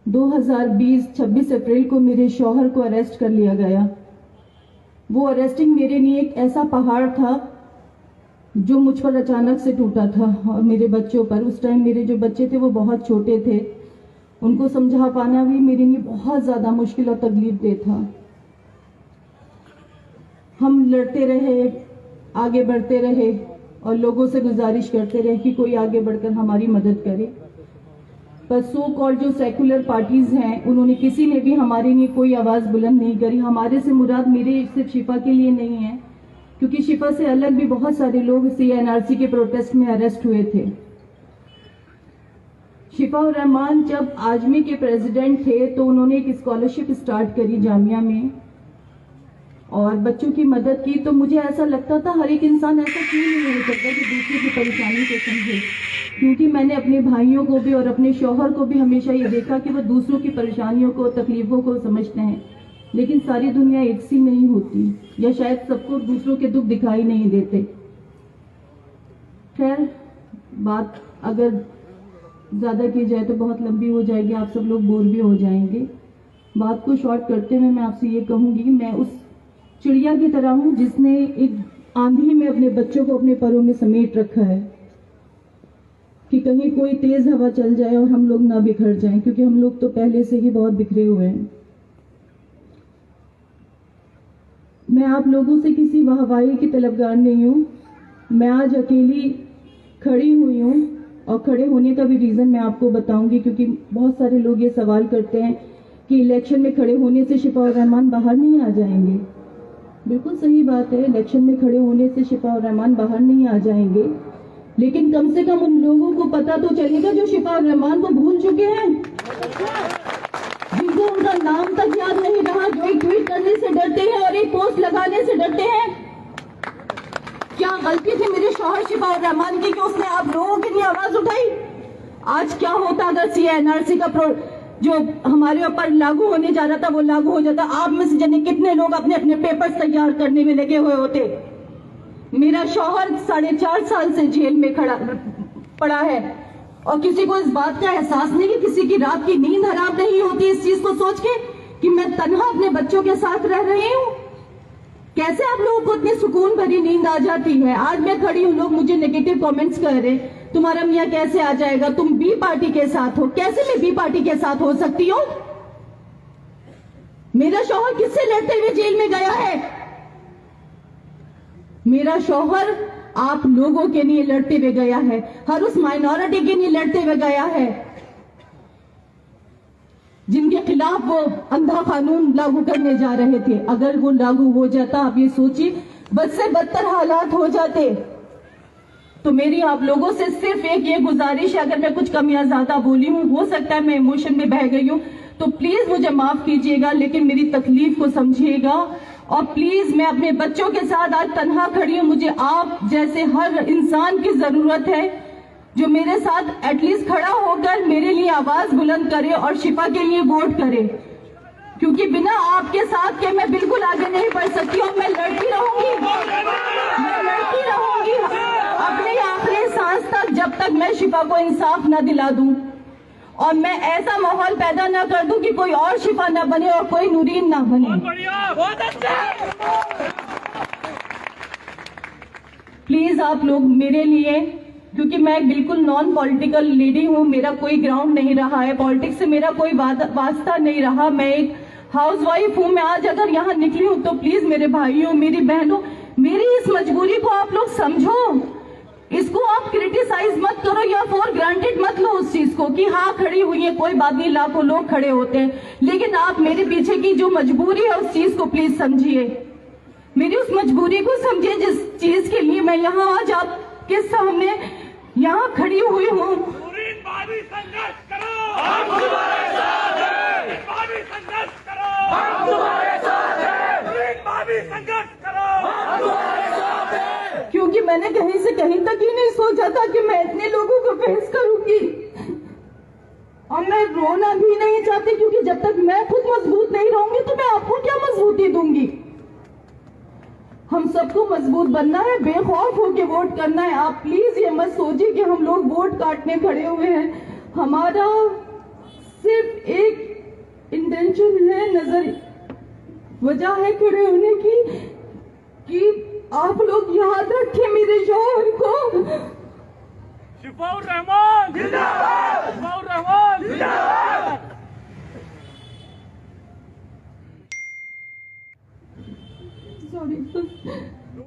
2020 26 अप्रैल को मेरे शौहर को अरेस्ट कर लिया गया। वो अरेस्टिंग मेरे लिए एक ऐसा पहाड़ था जो मुझ पर अचानक से टूटा था और मेरे बच्चों पर। उस टाइम मेरे जो बच्चे थे वो बहुत छोटे थे, उनको समझा पाना भी मेरे लिए बहुत ज़्यादा मुश्किल और तकलीफ दे था। हम लड़ते रहे, आगे बढ़ते रहे और लोगों से गुजारिश करते रहे कि कोई आगे बढ़कर हमारी मदद करे, पर सो कॉल्ड जो सेकुलर पार्टीज हैं उन्होंने किसी ने भी हमारे लिए कोई आवाज़ बुलंद नहीं करी। हमारे से मुराद मेरे सिर्फ शिफा के लिए नहीं है, क्योंकि शिफा से अलग भी बहुत सारे लोग CNRC के प्रोटेस्ट में अरेस्ट हुए थे। शिफा और रहमान जब आजमी के प्रेसिडेंट थे तो उन्होंने एक स्कॉलरशिप स्टार्ट करी जामिया में और बच्चों की मदद की। तो मुझे ऐसा लगता था हर एक इंसान ऐसा क्यों नहीं हो सकता कि दूसरे की परेशानी को समझे, क्योंकि मैंने अपने भाइयों को भी और अपने शौहर को भी हमेशा ये देखा कि वो दूसरों की परेशानियों को, तकलीफों को समझते हैं, लेकिन सारी दुनिया एक सी नहीं होती, या शायद सबको दूसरों के दुख दिखाई नहीं देते। खैर, बात अगर ज्यादा की जाए तो बहुत लंबी हो जाएगी, आप सब लोग बोर भी हो जाएंगे। बात को शॉर्ट करते हुए मैं आपसे ये कहूंगी, मैं उस चिड़िया की तरह हूं जिसने एक आंधी में अपने बच्चों को अपने परों में समेट रखा है कि कहीं कोई तेज हवा चल जाए और हम लोग ना बिखर जाएं, क्योंकि हम लोग तो पहले से ही बहुत बिखरे हुए हैं। मैं आप लोगों से किसी वाहवाही की तलबगार नहीं हूँ। मैं आज अकेली खड़ी हुई हूँ और खड़े होने का भी रीजन मैं आपको बताऊंगी, क्योंकि बहुत सारे लोग ये सवाल करते हैं कि इलेक्शन में खड़े होने से शिफा और रहमान बाहर नहीं आ जाएंगे। बिल्कुल सही बात है, इलेक्शन में खड़े होने से शिफा और रहमान बाहर नहीं आ जाएंगे, लेकिन कम से कम उन लोगों को पता तो चलेगा जो शिफा और रहमान को भूल चुके हैं, जिनको उनका नाम तक याद नहीं रहा, जो एक ट्वीट करने से डरते हैं और एक पोस्ट लगाने से डरते हैं। क्या गलती थी मेरे शौहर शिफा और रहमान की कि उसने आप लोगों के लिए आवाज उठाई? आज क्या होता अगर CNRC का जो हमारे ऊपर लागू होने जा रहा था वो लागू हो जाता? आप में से जाने कितने लोग अपने अपने पेपर्स तैयार करने में लगे हुए होते। मेरा शौहर 4.5 साल से जेल में पड़ा है और किसी को इस बात का एहसास नहीं कि किसी की रात की नींद हराम नहीं होती इस चीज को सोच के कि मैं तन्हा अपने बच्चों के साथ रह रही हूँ। कैसे आप लोगों को इतनी सुकून भरी नींद आ जाती है? आज मैं खड़ी हूँ, लोग मुझे नेगेटिव कमेंट्स कर रहे, तुम्हारा मियाँ कैसे आ जाएगा, तुम B पार्टी के साथ हो। कैसे मैं B पार्टी के साथ हो सकती हूँ? मेरा शौहर किससे लड़ते हुए जेल में गया है? मेरा शौहर आप लोगों के लिए लड़ते हुए गया है, हर उस माइनॉरिटी के लिए लड़ते हुए गया है जिनके खिलाफ वो अंधा कानून लागू करने जा रहे थे। अगर वो लागू हो जाता, आप ये सोचिए, बद से बदतर हालात हो जाते। तो मेरी आप लोगों से सिर्फ एक ये गुजारिश है, अगर मैं कुछ कम या ज्यादा बोली हूँ, हो सकता है मैं इमोशन में बह गई हूँ, तो प्लीज मुझे माफ कीजिएगा, लेकिन मेरी तकलीफ को समझिएगा। और प्लीज, मैं अपने बच्चों के साथ आज तन्हा खड़ी हूँ। मुझे आप जैसे हर इंसान की जरूरत है जो मेरे साथ एटलीस्ट खड़ा होकर मेरे लिए आवाज बुलंद करे और शिफा के लिए वोट करे, क्योंकि बिना आपके साथ के मैं बिल्कुल आगे नहीं बढ़ सकती हूँ। मैं लड़ती रहूंगी, मैं लड़ती रहूंगी अपनी आखिरी सांस तक, जब तक मैं शिफा को इंसाफ न दिला दूं और मैं ऐसा माहौल पैदा न कर दूं कि कोई और शिफा न बने और कोई नूरीन न बने। प्लीज आप लोग मेरे लिए, क्योंकि मैं बिल्कुल नॉन पॉलिटिकल लेडी हूँ, मेरा कोई ग्राउंड नहीं रहा है, पॉलिटिक्स से मेरा कोई वास्ता नहीं रहा, मैं एक हाउसवाइफ हूँ। मैं आज अगर यहाँ निकली हूँ तो प्लीज मेरे भाइयों, मेरी बहनों, मेरी इस मजबूरी को आप लोग समझो। इसको आप क्रिटिसाइज मत करो या फॉर ग्रांटेड मत लो उस चीज को कि हाँ खड़ी हुई है, कोई बात नहीं, लाखों लोग खड़े होते हैं, लेकिन आप मेरे पीछे की जो मजबूरी है उस चीज को प्लीज समझिए। मेरी उस मजबूरी को समझिए जिस चीज के लिए मैं यहाँ आज आपके सामने यहाँ खड़ी हुई हूँ। क्योंकि मैंने कहीं से कहीं तक ही नहीं सोचा था कि मैं इतने लोगों को फेस करूंगी, और मैं रोना भी नहीं चाहती, क्योंकि जब तक मैं खुद मजबूत नहीं रहूंगी तो मैं आपको क्या मजबूती दूंगी। हम सबको मजबूत बनना है, बेखौफ होकर वोट करना है। आप प्लीज ये मत सोचिए कि हम लोग वोट काटने खड़े हुए हैं। हमारा सिर्फ एक वजह है खड़े होने की कि आप लोग याद रखें मेरे शौहर को। शिफाउर रहमान जिंदाबाद, शिफाउर रहमान जिंदाबाद। सॉरी